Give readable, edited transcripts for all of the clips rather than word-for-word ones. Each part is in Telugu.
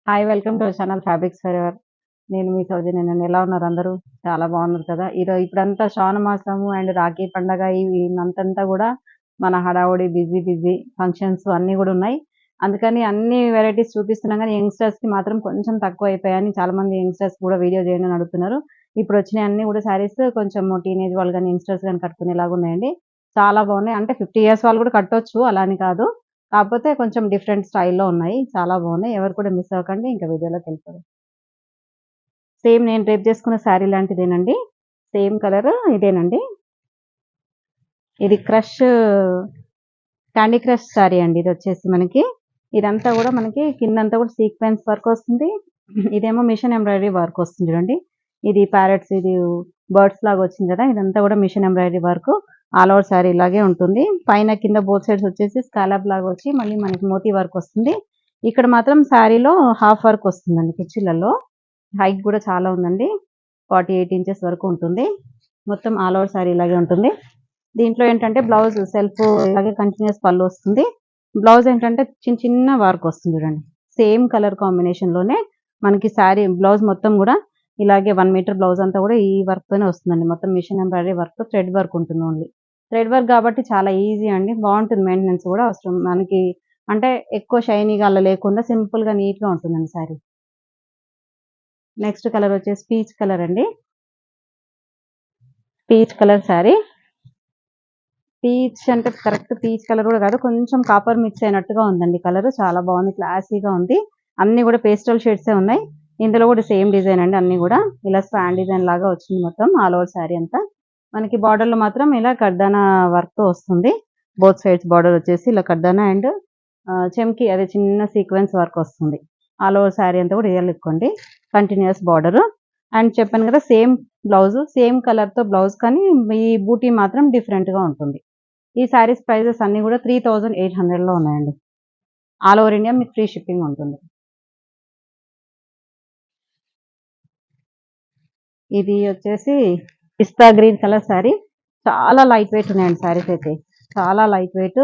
Hi welcome to channel fabrics for ever. నేను మీ సౌజన్యనండి. ఎలా ఉన్నారు అందరూ? చాలా బాగున్నారు కదా. ఇప్పుడంతా శ్రావణ మాసము అండ్ రాఖీ పండగ ఈ మంత్ అంతా కూడా మన హడావుడి బిజీ బిజీ ఫంక్షన్స్ అన్నీ కూడా ఉన్నాయి. అందుకని అన్ని వెరైటీస్ చూపిస్తున్నాం కానీ యంగ్స్టర్స్ కి మాత్రం కొంచెం తక్కువ అయిపోయాయని చాలా మంది యంగ్స్టర్స్ కూడా వీడియో చేయండి అని అడుగుతున్నారు. ఇప్పుడు వచ్చిన అన్ని కూడా శారీస్ కొంచెం టీనేజ్ వాళ్ళు కానీ యంగ్స్టర్స్ కానీ కట్టుకునేలాగా ఉన్నాయండి. చాలా బాగున్నాయి. అంటే 50 ఇయర్స్ వాళ్ళు కూడా కట్టొచ్చు, అలా అని కాదు. కాకపోతే కొంచెం డిఫరెంట్ స్టైల్‌లో ఉన్నాయి. చాలా బాగున్నాయి. ఎవరు కూడా మిస్ అవ్వకండి. ఇంకా వీడియోలోకెళ్ళిపోదాం. సేమ్ నేను రేపు చేసుకున్న శారీ లాంటిదేనండి. సేమ్ కలర్ ఇదేనండి. ఇది క్యాండీ క్రష్ శారీ అండి. ఇది వచ్చేసి మనకి ఇదంతా కూడా మనకి కిందంతా కూడా సీక్వెన్స్ వర్క్ వస్తుంది. ఇదేమో మిషన్ ఎంబ్రాయిడరీ వర్క్ వస్తుంది చూడండి. ఇది ప్యారెట్స్, ఇది బర్డ్స్ లాగా వచ్చింది కదా. ఇదంతా కూడా machine embroidery work. All over sari ఇలాగే ఉంటుంది. పైన కింద బోత్ సైడ్స్ వచ్చేసి స్కాలప్ లాగా వచ్చి మళ్ళీ మనకి మోతీ వర్క్ వస్తుంది. ఇక్కడ మాత్రం శారీలో హాఫ్ వర్క్ వస్తుందండి కుర్చీలలో. హైట్ కూడా చాలా ఉందండి. 48 ఇంచెస్ వరకు ఉంటుంది. మొత్తం ఆల్ ఓవర్ శారీ ఇలాగే ఉంటుంది. దీంట్లో ఏంటంటే బ్లౌజ్ సెల్ఫ్ ఇలాగే కంటిన్యూస్ పళ్ళు వస్తుంది. బ్లౌజ్ ఏంటంటే చిన్న చిన్న వర్క్ వస్తుంది చూడండి. సేమ్ కలర్ కాంబినేషన్ లోనే మనకి శారీ బ్లౌజ్ మొత్తం కూడా ఇలాగే 1 మీటర్ బ్లౌజ్ అంతా కూడా ఈ వర్క్ తోనే వస్తుందండి. మొత్తం machine embroidery work, thread work ఉంటుంది ఓన్లీ. థ్రెడ్ వర్క్ కాబట్టి చాలా ఈజీ అండి. బాగుంటుంది, మెయింటెనెన్స్ కూడా అవసరం మనకి. అంటే ఎక్కువ షైనీగా అలా లేకుండా సింపుల్ గా నీట్ గా ఉంటుందండి శారీ. నెక్స్ట్ కలర్ వచ్చేసి పీచ్ కలర్ అండి. Peach colour sari. పీచ్ అంటే కరెక్ట్ పీచ్ కలర్ కూడా కాదు, కొంచెం కాపర్ మిక్స్ అయినట్టుగా ఉందండి కలర్. చాలా బాగుంది, క్లాసీగా ఉంది. అన్ని కూడా పేస్టల్ షేడ్సే ఉన్నాయి. ఇందులో కూడా సేమ్ డిజైన్ అండి. అన్ని కూడా ఇలా స్పాన్ డిజైన్ లాగా వచ్చింది మొత్తం ఆల్ ఓవర్ శారీ అంతా. మనకి బార్డర్ లో మాత్రం ఇలా కర్దానా వర్క్ తో వస్తుంది. బోత్ సైడ్స్ బార్డర్ వచ్చేసి ఇలా కర్దానా అండ్ చెమ్కి అదే చిన్న సీక్వెన్స్ వర్క్ వస్తుంది. ఆల్ ఓవర్ శారీ అంతా కూడా రియల్ ఇక్కండి. కంటిన్యూస్ బార్డర్ అండ్ చెప్పాను కదా సేమ్ బ్లౌజ్, సేమ్ కలర్ తో బ్లౌజ్, కానీ ఈ బూటీ మాత్రం డిఫరెంట్ గా ఉంటుంది. ఈ శారీస్ ప్రైజెస్ అన్ని కూడా 3800 లో ఉన్నాయండి. ఆల్ ఓవర్ ఇండియా మీకు ఫ్రీ షిప్పింగ్ ఉంటుంది. ఇది వచ్చేసి పిస్తా గ్రీన్ కలర్ శారీ. చాలా లైట్ వెయిట్ ఉన్నాయండి శారీస్ అయితే. చాలా లైట్ వెయిట్.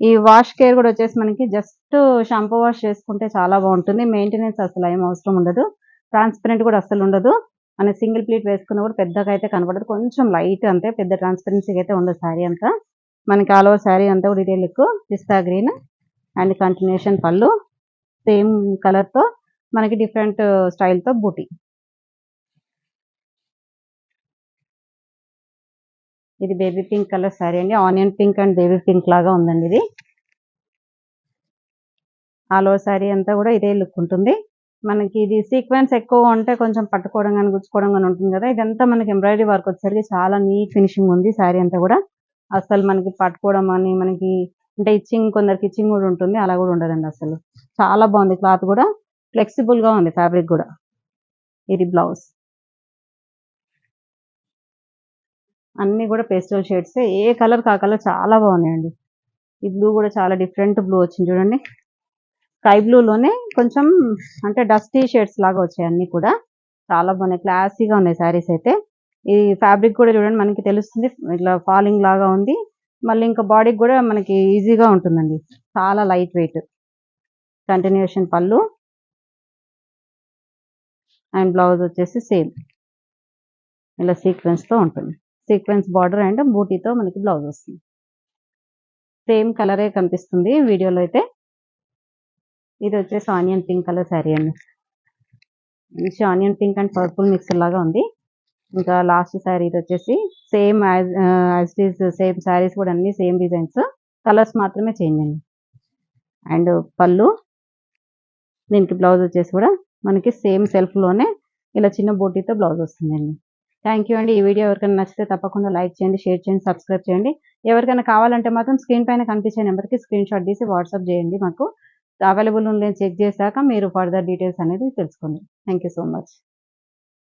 ఈ వాష్ కేర్ కూడా వచ్చేసి మనకి జస్ట్ షాంపూ వాష్ చేసుకుంటే చాలా బాగుంటుంది. మెయింటెనెన్స్ అసలు ఏం అవసరం ఉండదు. ట్రాన్స్పరెంట్ కూడా అసలు ఉండదు. మన సింగిల్ ప్లీట్ వేసుకున్న కూడా పెద్దగా అయితే కనబడదు. కొంచెం లైట్ అంతే, పెద్ద ట్రాన్స్పరెన్సీ అయితే ఉండదు శారీ అంతా. మనకి ఆల్ ఓవర్ శారీ అంతా కూడా ఇదే look. Pista green and continuation పళ్ళు, సేమ్ కలర్ తో మనకి డిఫరెంట్ స్టైల్ తో బూటీ. ఇది బేబీ పింక్ కలర్ శారీ అండి. Onion pink and baby pink లాగా ఉందండి ఇది. ఆల్ ఓవర్ శారీ అంతా కూడా ఇదే లుక్ ఉంటుంది. మనకి ఇది సీక్వెన్స్ ఎక్కువ ఉంటే కొంచెం పట్టుకోవడం కానీ గుచ్చుకోవడం కానీ ఉంటుంది కదా. ఇదంతా మనకి ఎంబ్రాయిడరీ వర్క్ వచ్చేసరికి చాలా నీట్ ఫినిషింగ్ ఉంది శారీ అంతా కూడా. అసలు మనకి పట్టుకోవడం అని మనకి అంటే ఇచ్చింగ్, కొందరికి ఇచ్చింగ్ కూడా ఉంటుంది, అలా కూడా ఉండదండి అసలు. చాలా బాగుంది. క్లాత్ కూడా ఫ్లెక్సిబుల్ గా ఉంది, ఫ్యాబ్రిక్ కూడా. ఇది బ్లౌజ్. అన్ని కూడా పేస్టల్ షేడ్స్, ఏ కలర్ కా కలర్ చాలా బాగున్నాయండి. ఈ బ్లూ కూడా చాలా డిఫరెంట్ బ్లూ వచ్చింది చూడండి. స్కై బ్లూ లోనే కొంచెం అంటే డస్టీ షేడ్స్ లాగా వచ్చాయి అన్ని కూడా. చాలా బాగున్నాయి, క్లాసీగా ఉన్నాయి శారీస్ అయితే. ఈ ఫ్యాబ్రిక్ కూడా చూడండి మనకి తెలుస్తుంది, ఇట్లా ఫాలింగ్ లాగా ఉంది. మళ్ళీ ఇంకా బాడీకి కూడా మనకి ఈజీగా ఉంటుందండి. చాలా లైట్ వెయిట్. కంటిన్యూషన్ పళ్ళు అండ్ బ్లౌజ్ వచ్చేసి సేమ్ ఇలా సీక్వెన్స్ తో ఉంటుంది. సీక్వెన్స్ బార్డర్ అండ్ బూటీతో మనకి బ్లౌజ్ వస్తుంది. సేమ్ కలరే కనిపిస్తుంది వీడియోలో అయితే. ఇది వచ్చేసి ఆనియన్ పింక్ కలర్ శారీ అండి. మంచి onion pink and purple mixer లాగా ఉంది. ఇంకా లాస్ట్ శారీ ఇది వచ్చేసి same as it is same saris కూడా అన్ని సేమ్ డిజైన్స్, కలర్స్ మాత్రమే చేంజ్ అండి. అండ్ పళ్ళు, దీనికి బ్లౌజ్ వచ్చేసి కూడా మనకి సేమ్ సెల్ఫ్ లోనే ఇలా చిన్న బూటీతో బ్లౌజ్ వస్తుందండి. థ్యాంక్ యూ అండి. ఈ వీడియో ఎవరికైనా నచ్చితే తప్పకుండా లైక్ చేయండి, షేర్ చేయండి, సబ్స్క్రైబ్ చేయండి. ఎవరికైనా కావాలంటే మాత్రం స్క్రీన్ పైన కనిపించే నెంబర్కి స్క్రీన్ షాట్ తీసి వాట్సాప్ చేయండి. మాకు అవైలబుల్ ఉందని చెక్ చేశాక మీరు ఫర్దర్ డీటెయిల్స్ అనేది తెలుసుకోండి. Thank you so much.